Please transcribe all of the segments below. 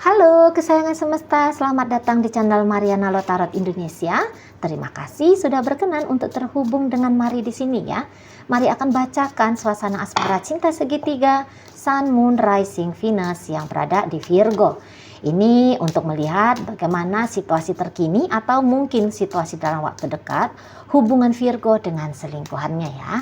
Halo kesayangan semesta, selamat datang di channel Mariana Lotarot Indonesia. Terima kasih sudah berkenan untuk terhubung dengan Mari di sini ya. Mari akan bacakan suasana asmara cinta segitiga Sun, Moon, Rising, Venus yang berada di Virgo. Ini untuk melihat bagaimana situasi terkini atau mungkin situasi dalam waktu dekat hubungan Virgo dengan selingkuhannya ya.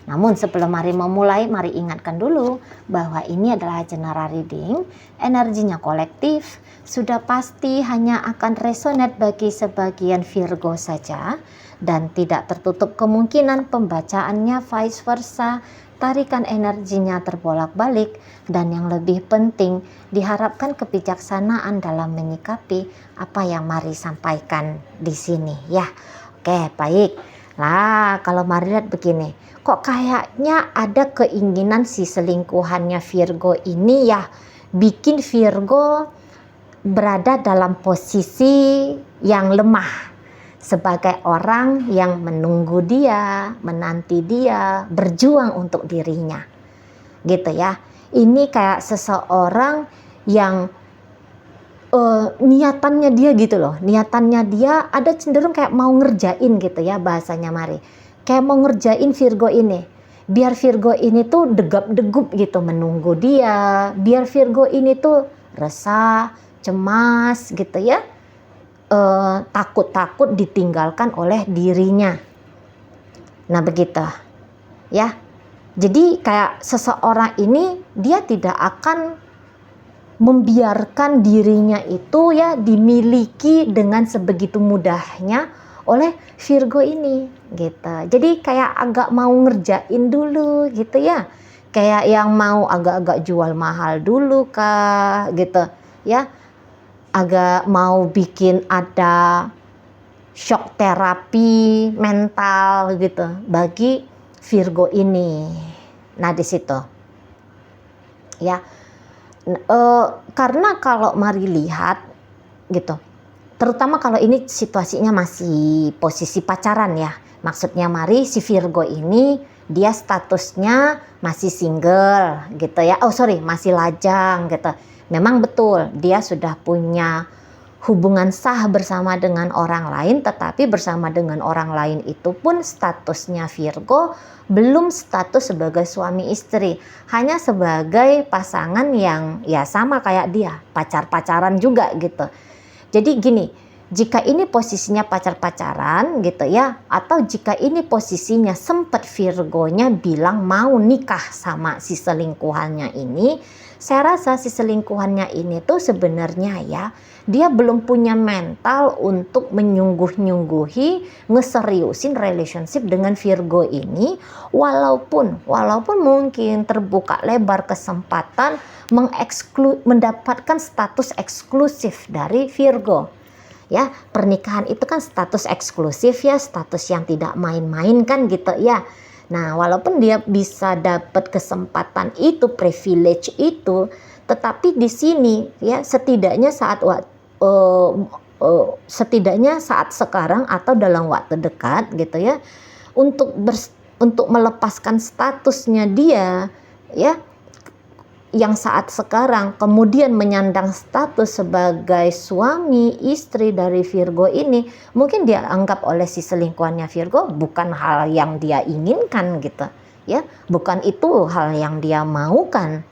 Namun sebelum Mari memulai, mari ingatkan dulu bahwa ini adalah general reading, energinya kolektif, sudah pasti hanya akan resonate bagi sebagian Virgo saja dan tidak tertutup kemungkinan pembacaannya vice versa, tarikan energinya terbolak-balik, dan yang lebih penting diharapkan kebijaksanaan dalam menyikapi apa yang Mari sampaikan di sini ya. Oke, baik. Nah, kalau Mari lihat begini, kok kayaknya ada keinginan si selingkuhannya Virgo ini ya bikin Virgo berada dalam posisi yang lemah sebagai orang yang menunggu dia, menanti dia, berjuang untuk dirinya gitu ya. Ini kayak seseorang yang niatannya dia gitu loh, niatannya dia ada cenderung kayak mau ngerjain gitu ya bahasanya Mari, kayak mau ngerjain Virgo ini biar Virgo ini tuh degap-degup gitu menunggu dia, biar Virgo ini tuh resah, cemas gitu ya, takut-takut ditinggalkan oleh dirinya. Nah begitu ya, jadi kayak seseorang ini dia tidak akan membiarkan dirinya itu ya dimiliki dengan sebegitu mudahnya oleh Virgo ini gitu. Jadi kayak agak mau ngerjain dulu gitu ya, kayak yang mau agak-agak jual mahal dulu kah gitu ya, agak mau bikin ada shock terapi mental gitu bagi Virgo ini. Nah di situ ya. Karena kalau Mari lihat gitu, terutama kalau ini situasinya masih posisi pacaran ya, maksudnya Mari si Virgo ini dia statusnya masih single gitu ya, masih lajang gitu. Memang betul dia sudah punya hubungan sah bersama dengan orang lain, tetapi bersama dengan orang lain itu pun statusnya Virgo belum status sebagai suami istri, hanya sebagai pasangan yang ya sama kayak dia, pacar-pacaran juga gitu. Jadi gini, jika ini posisinya pacar-pacaran gitu ya, atau jika ini posisinya sempat Virgonya bilang mau nikah sama si selingkuhannya ini, saya rasa si selingkuhannya ini tuh sebenarnya ya dia belum punya mental untuk menyungguh-nyungguhi, ngeseriusin relationship dengan Virgo ini, walaupun mungkin terbuka lebar kesempatan mendapatkan status eksklusif dari Virgo. Ya, pernikahan itu kan status eksklusif ya, status yang tidak main-main kan gitu ya. Nah, walaupun dia bisa dapat kesempatan itu, privilege itu, tetapi di sini ya setidaknya saat sekarang atau dalam waktu dekat gitu ya, untuk melepaskan statusnya dia ya yang saat sekarang kemudian menyandang status sebagai suami istri dari Virgo ini, mungkin dia anggap oleh si selingkuhannya Virgo bukan hal yang dia inginkan gitu ya, bukan itu hal yang dia maukan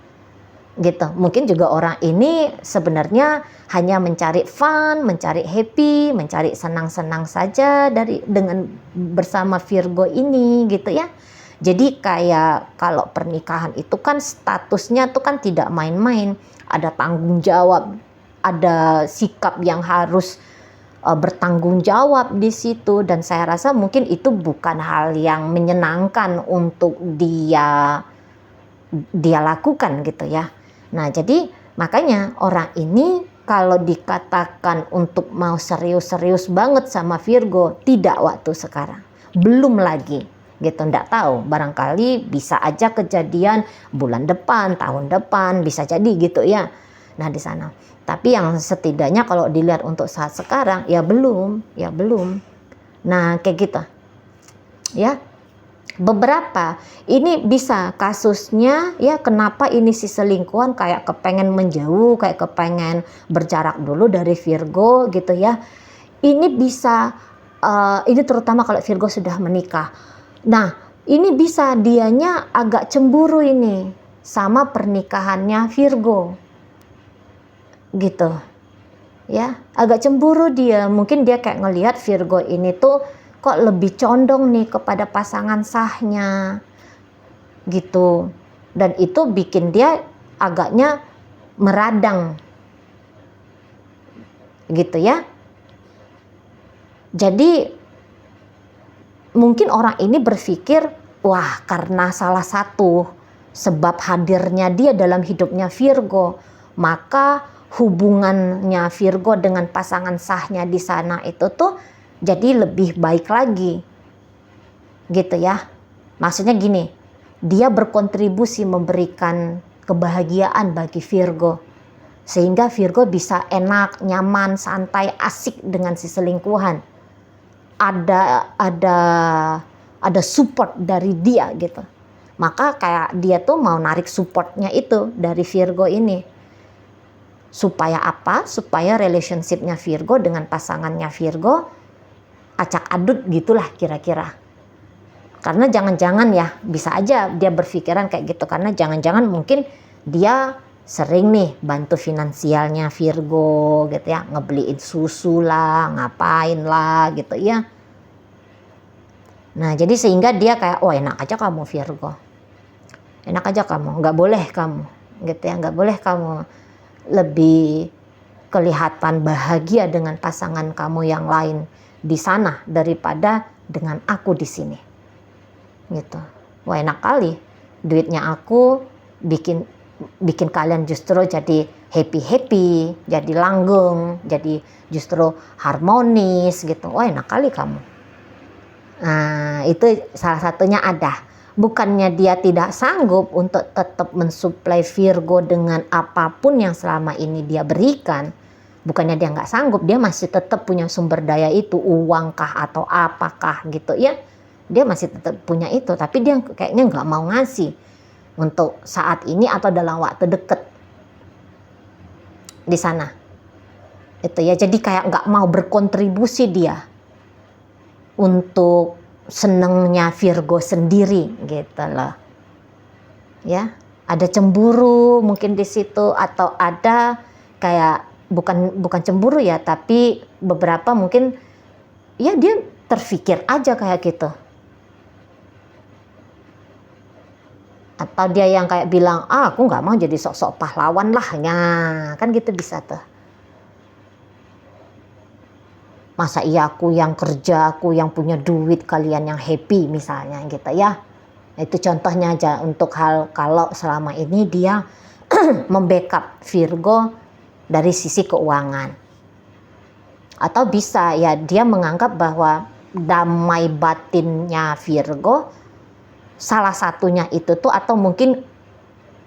gitu. Mungkin juga orang ini sebenarnya hanya mencari fun, mencari happy, mencari senang-senang saja dengan bersama Virgo ini gitu ya. Jadi kayak kalau pernikahan itu kan statusnya tuh kan tidak main-main, ada tanggung jawab, ada sikap yang harus bertanggung jawab di situ, dan saya rasa mungkin itu bukan hal yang menyenangkan untuk dia lakukan gitu ya. Nah jadi makanya orang ini kalau dikatakan untuk mau serius-serius banget sama Virgo, tidak waktu sekarang, belum lagi gitu, ndak tahu, barangkali bisa aja kejadian bulan depan, tahun depan, bisa jadi gitu ya. Nah di sana, tapi yang setidaknya kalau dilihat untuk saat sekarang ya belum. Nah kayak gitu ya. Beberapa ini bisa kasusnya ya, kenapa ini si selingkuhan kayak kepengen menjauh, kayak kepengen berjarak dulu dari Virgo gitu ya. Ini bisa ini terutama kalau Virgo sudah menikah. Nah, ini bisa dianya agak cemburu ini sama pernikahannya Virgo. Gitu. Ya, agak cemburu dia. Mungkin dia kayak ngelihat Virgo ini tuh kok lebih condong nih kepada pasangan sahnya. Gitu. Dan itu bikin dia agaknya meradang. Gitu ya. Jadi mungkin orang ini berpikir, wah, karena salah satu sebab hadirnya dia dalam hidupnya Virgo, maka hubungannya Virgo dengan pasangan sahnya di sana itu tuh jadi lebih baik lagi. Gitu ya. Maksudnya gini, dia berkontribusi memberikan kebahagiaan bagi Virgo. Sehingga Virgo bisa enak, nyaman, santai, asik dengan si selingkuhan. Ada support dari dia gitu. Maka kayak dia tuh mau narik supportnya itu dari Virgo ini. Supaya apa? Supaya relationshipnya Virgo dengan pasangannya Virgo acak adut gitulah kira-kira. Karena jangan-jangan ya, bisa aja dia berpikiran kayak gitu. Karena jangan-jangan mungkin dia sering nih bantu finansialnya Virgo gitu ya, ngebeliin susu lah, ngapain lah gitu ya. Nah, jadi sehingga dia kayak, oh enak aja kamu Virgo, enak aja kamu, nggak boleh kamu gitu ya, nggak boleh kamu lebih kelihatan bahagia dengan pasangan kamu yang lain di sana daripada dengan aku di sini gitu. Wah, enak kali, duitnya aku bikin kalian justru jadi happy, jadi langgeng, jadi justru harmonis gitu. Wah, enak kali kamu. Nah, itu salah satunya ada. Bukannya dia tidak sanggup untuk tetap mensuplai Virgo dengan apapun yang selama ini dia berikan. Bukannya dia nggak sanggup, dia masih tetap punya sumber daya itu, uangkah atau apakah gitu ya. Dia masih tetap punya itu, tapi dia kayaknya nggak mau ngasih untuk saat ini atau dalam waktu dekat di sana. Itu ya, jadi kayak nggak mau berkontribusi dia untuk senengnya Virgo sendiri gitu loh. Ya, ada cemburu mungkin di situ, atau ada kayak bukan cemburu ya, tapi beberapa mungkin ya dia terfikir aja kayak gitu. Atau dia yang kayak bilang, aku nggak mau jadi sok-sok pahlawan lah, kan gitu bisa tuh. Masa iya aku yang kerja, aku yang punya duit, kalian yang happy misalnya gitu ya. Itu contohnya aja untuk hal kalau selama ini dia membackup Virgo dari sisi keuangan. Atau bisa ya dia menganggap bahwa damai batinnya Virgo salah satunya itu tuh, atau mungkin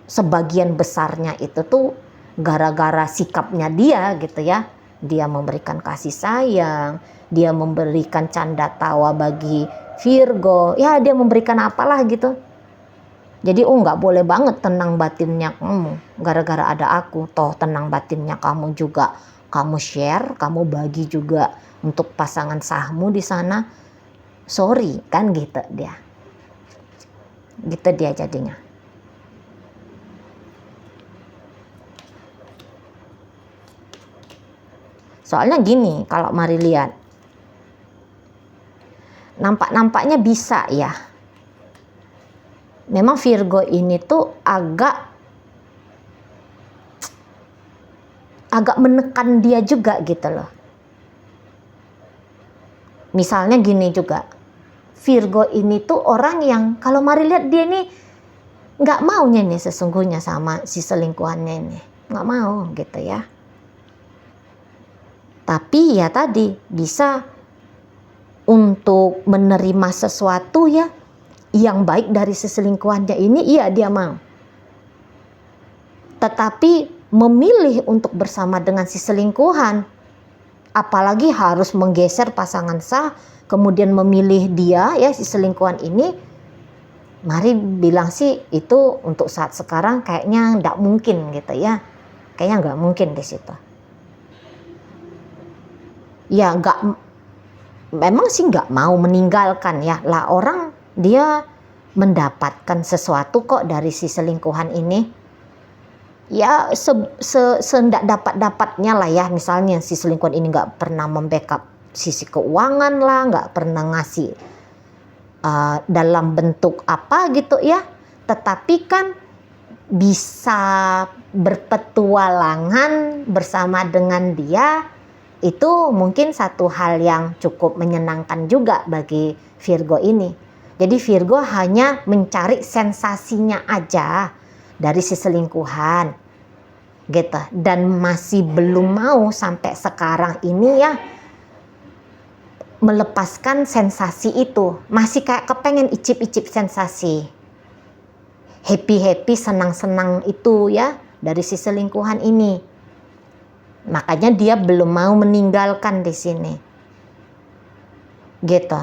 sebagian besarnya itu tuh gara-gara sikapnya dia gitu ya. Dia memberikan kasih sayang, dia memberikan canda tawa bagi Virgo, ya dia memberikan apalah gitu. Jadi nggak boleh banget tenang batinnya kamu gara-gara ada aku. Toh tenang batinnya kamu juga kamu share, kamu bagi juga untuk pasangan sahmu di sana. Sorry kan gitu dia. Gitu dia jadinya. Soalnya gini, kalau mari lihat, nampaknya bisa ya. Memang Virgo ini tuh agak menekan dia juga gitu loh. Misalnya gini juga, Virgo ini tuh orang yang kalau mari lihat dia nih nggak maunya nih sesungguhnya sama si selingkuhannya ini, nggak mau gitu ya. Tapi ya tadi bisa untuk menerima sesuatu ya yang baik dari si selingkuhannya ini, iya dia mau. Tetapi memilih untuk bersama dengan si selingkuhan, apalagi harus menggeser pasangan sah, kemudian memilih dia ya si selingkuhan ini, Mari bilang sih itu untuk saat sekarang kayaknya nggak mungkin gitu ya. Kayaknya nggak mungkin di situ. Ya memang sih nggak mau meninggalkan ya. Lah orang dia mendapatkan sesuatu kok dari si selingkuhan ini. Ya sendak dapat-dapatnya lah ya. Misalnya si selingkuhan ini nggak pernah membackup sisi keuangan lah, nggak pernah ngasih dalam bentuk apa gitu ya. Tetapi kan bisa berpetualangan bersama dengan dia, itu mungkin satu hal yang cukup menyenangkan juga bagi Virgo ini. Jadi Virgo hanya mencari sensasinya aja dari si selingkuhan gitu, dan masih belum mau sampai sekarang ini ya melepaskan sensasi itu. Masih kayak kepengen icip-icip sensasi, happy-happy, senang-senang itu ya dari si selingkuhan ini. Makanya dia belum mau meninggalkan di sini. Gitu.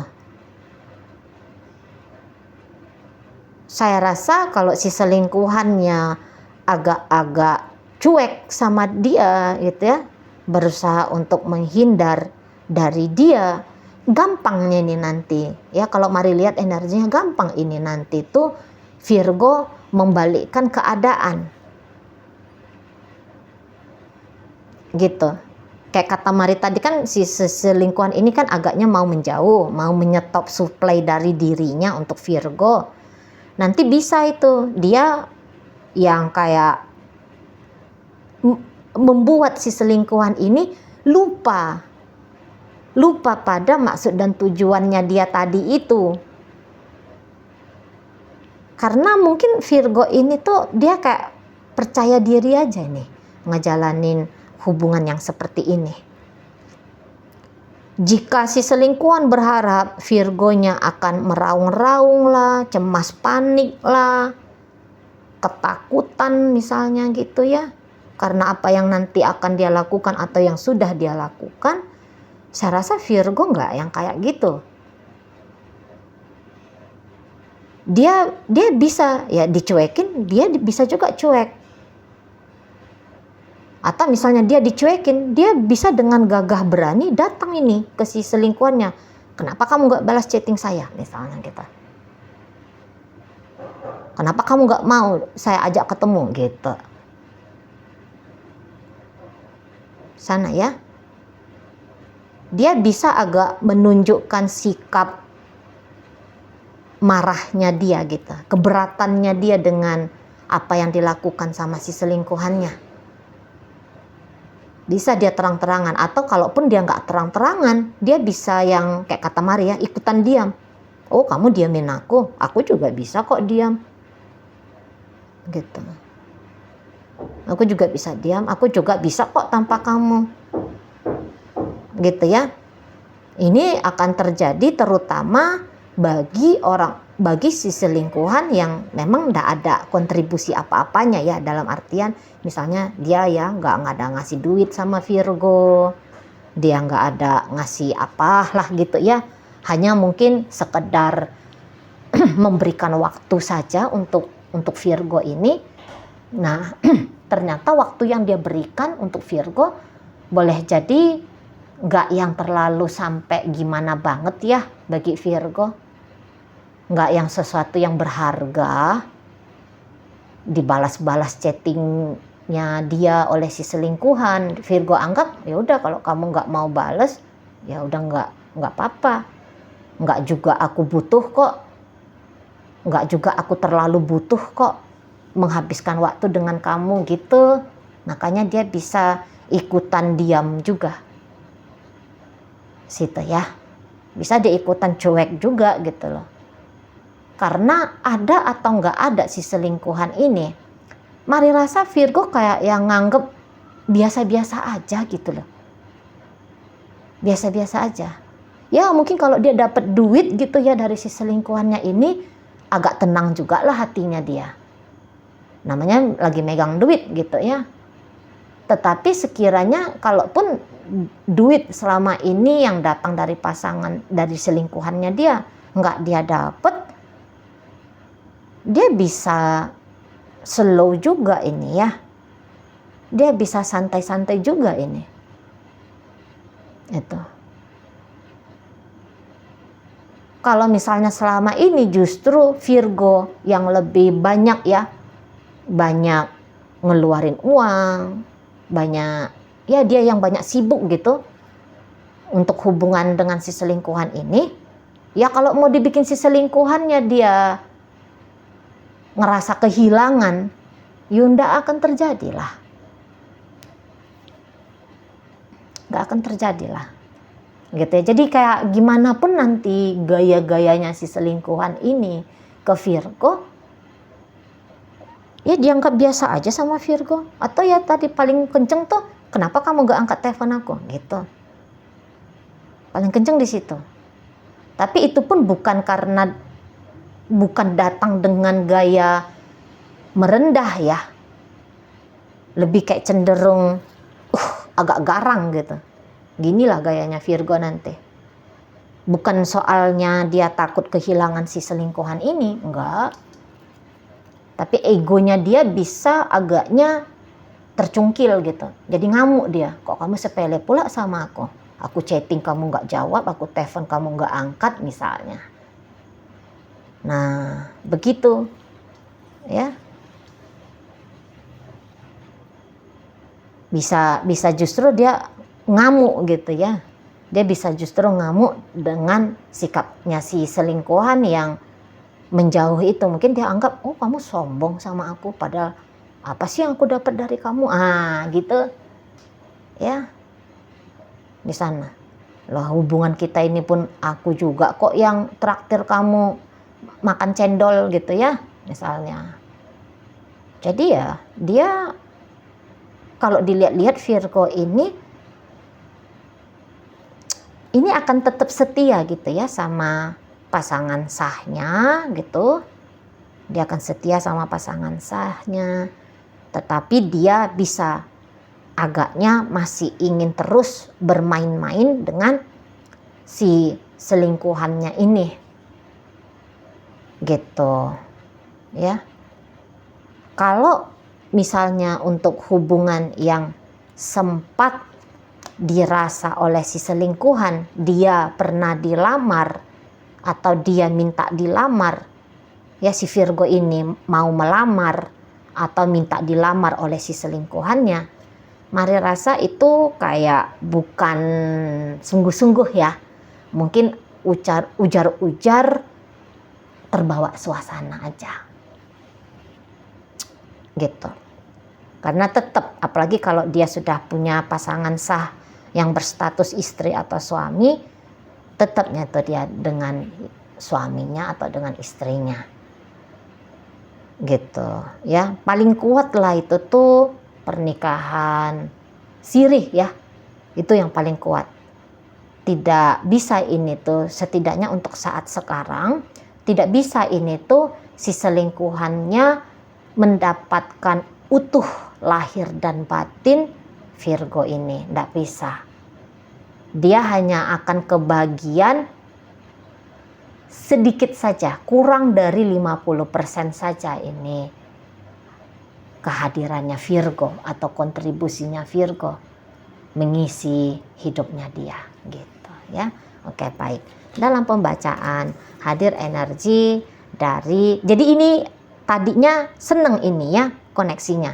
Saya rasa kalau si selingkuhannya agak-agak cuek sama dia gitu ya, berusaha untuk menghindar dari dia, gampangnya ini nanti ya, kalau mari lihat energinya gampang ini nanti tuh Virgo membalikkan keadaan gitu. Kayak kata Mari tadi kan, si selingkuhan ini kan agaknya mau menjauh, mau menyetop supply dari dirinya untuk Virgo. Nanti bisa itu dia yang kayak membuat si selingkuhan ini lupa pada maksud dan tujuannya dia tadi itu. Karena mungkin Virgo ini tuh dia kayak percaya diri aja nih ngejalanin hubungan yang seperti ini. Jika si selingkuhan berharap Virgonya akan meraung-raung lah, cemas panik lah, ketakutan misalnya gitu ya, karena apa yang nanti akan dia lakukan atau yang sudah dia lakukan, saya rasa Virgo nggak yang kayak gitu. Dia bisa ya dicuekin, dia bisa juga cuek. Atau misalnya dia dicuekin, dia bisa dengan gagah berani datang ini ke si selingkuhannya. Kenapa kamu nggak balas chatting saya misalnya gitu. Kenapa kamu nggak mau saya ajak ketemu gitu. Sana ya. Dia bisa agak menunjukkan sikap marahnya dia gitu, keberatannya dia dengan apa yang dilakukan sama si selingkuhannya. Bisa dia terang-terangan, atau kalaupun dia nggak terang-terangan, dia bisa yang kayak kata Maria, ikutan diam. Oh, kamu diamin aku juga bisa kok diam. Gitu. Aku juga bisa diam, aku juga bisa kok tanpa kamu. Gitu ya. Ini akan terjadi terutama bagi si selingkuhan yang memang nggak ada kontribusi apa-apanya ya, dalam artian misalnya dia ya nggak ada ngasih duit sama Virgo, dia nggak ada ngasih apalah gitu ya, hanya mungkin sekedar memberikan waktu saja untuk Virgo ini. Nah ternyata waktu yang dia berikan untuk Virgo boleh jadi nggak yang terlalu sampai gimana banget ya bagi Virgo. Nggak yang sesuatu yang berharga, dibalas-balas chattingnya dia oleh si selingkuhan. Virgo anggap ya udah, kalau kamu nggak mau balas ya udah nggak apa-apa, nggak juga aku butuh kok, nggak juga aku terlalu butuh kok menghabiskan waktu dengan kamu gitu. Makanya dia bisa ikutan diam juga situ ya, bisa dia ikutan cuek juga gitu loh. Karena ada atau nggak ada si selingkuhan ini, Mari rasa Virgo kayak yang nganggep biasa-biasa aja gitu loh. Biasa-biasa aja. Ya mungkin kalau dia dapat duit gitu ya dari si selingkuhannya ini, agak tenang juga lah hatinya dia. Namanya lagi megang duit gitu ya. Tetapi sekiranya kalaupun duit selama ini yang datang dari pasangan, dari selingkuhannya dia, nggak dia dapet, dia bisa slow juga ini ya. Dia bisa santai-santai juga ini. Itu. Kalau misalnya selama ini justru Virgo yang lebih banyak ya, banyak ngeluarin uang, banyak ya dia yang banyak sibuk gitu untuk hubungan dengan si selingkuhan ini. Ya kalau mau dibikin si selingkuhannya dia ngerasa kehilangan, Yunda akan terjadilah. Gak akan terjadilah. Gitu ya. Jadi kayak gimana pun nanti gaya-gayanya si selingkuhan ini ke Virgo, ya dianggap biasa aja sama Virgo. Atau ya tadi paling kenceng tuh, kenapa kamu gak angkat telepon aku? Gitu. Paling kenceng di situ. Tapi itu pun bukan datang dengan gaya merendah ya. Lebih kayak cenderung agak garang gitu. Ginilah gayanya Virgo nanti. Bukan soalnya dia takut kehilangan si selingkuhan ini, enggak. Tapi egonya dia bisa agaknya tercungkil gitu. Jadi ngamuk dia. Kok kamu sepele pula sama aku? Aku chatting kamu nggak jawab, aku telepon kamu nggak angkat misalnya. Nah, begitu ya. Bisa justru dia ngamuk gitu ya. Dia bisa justru ngamuk dengan sikapnya si selingkuhan yang menjauh itu. Mungkin dia anggap, oh kamu sombong sama aku, padahal apa sih yang aku dapat dari kamu? Gitu ya. Di sana lah hubungan kita ini pun aku juga kok yang traktir kamu makan cendol gitu ya misalnya. Jadi ya dia kalau dilihat-lihat Virgo ini akan tetap setia gitu ya sama pasangan sahnya gitu. Dia akan setia sama pasangan sahnya, tetapi dia bisa agaknya masih ingin terus bermain-main dengan si selingkuhannya ini gitu ya. Kalau misalnya untuk hubungan yang sempat dirasa oleh si selingkuhan, dia pernah dilamar atau dia minta dilamar ya, si Virgo ini mau melamar atau minta dilamar oleh si selingkuhannya, Mari rasa itu kayak bukan sungguh-sungguh ya. Mungkin ujar-ujar terbawa suasana aja. Gitu. Karena tetap, apalagi kalau dia sudah punya pasangan sah yang berstatus istri atau suami, tetapnya itu dia dengan suaminya atau dengan istrinya. Gitu ya. Paling kuat lah itu tuh pernikahan sirih ya, itu yang paling kuat. Tidak bisa ini tuh, setidaknya untuk saat sekarang, tidak bisa ini tuh si selingkuhannya mendapatkan utuh lahir dan batin Virgo ini, tidak bisa. Dia hanya akan kebagian sedikit saja, kurang dari 50% saja ini kehadirannya Virgo atau kontribusinya Virgo mengisi hidupnya dia gitu ya. Oke, baik. Dalam pembacaan hadir energi dari, jadi ini tadinya seneng ini ya koneksinya,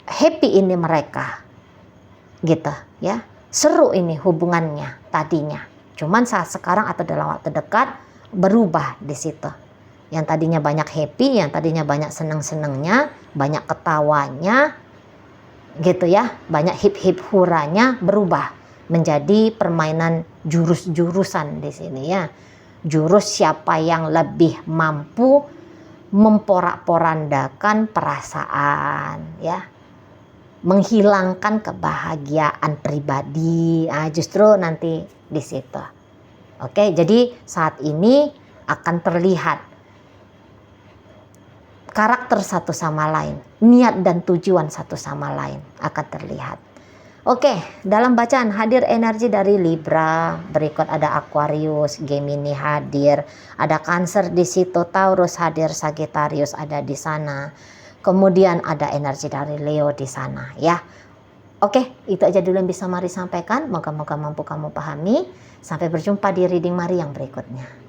happy ini mereka gitu ya, seru ini hubungannya tadinya, cuman saat sekarang atau dalam waktu dekat berubah di situ. Yang tadinya banyak happy, yang tadinya banyak senang-senangnya, banyak ketawanya, gitu ya, banyak hip-hip huranya, berubah menjadi permainan jurus-jurusan di sini ya. Jurus siapa yang lebih mampu memporak-porandakan perasaan ya, menghilangkan kebahagiaan pribadi. Justru nanti di situ. Oke, jadi saat ini akan terlihat karakter satu sama lain, niat dan tujuan satu sama lain akan terlihat. Oke, dalam bacaan hadir energi dari Libra, berikut ada Aquarius, Gemini hadir, ada Cancer di situ, Taurus hadir, Sagittarius ada di sana. Kemudian ada energi dari Leo di sana ya. Oke, itu aja dulu yang bisa Mari sampaikan. Moga-moga mampu kamu pahami. Sampai berjumpa di reading Mari yang berikutnya.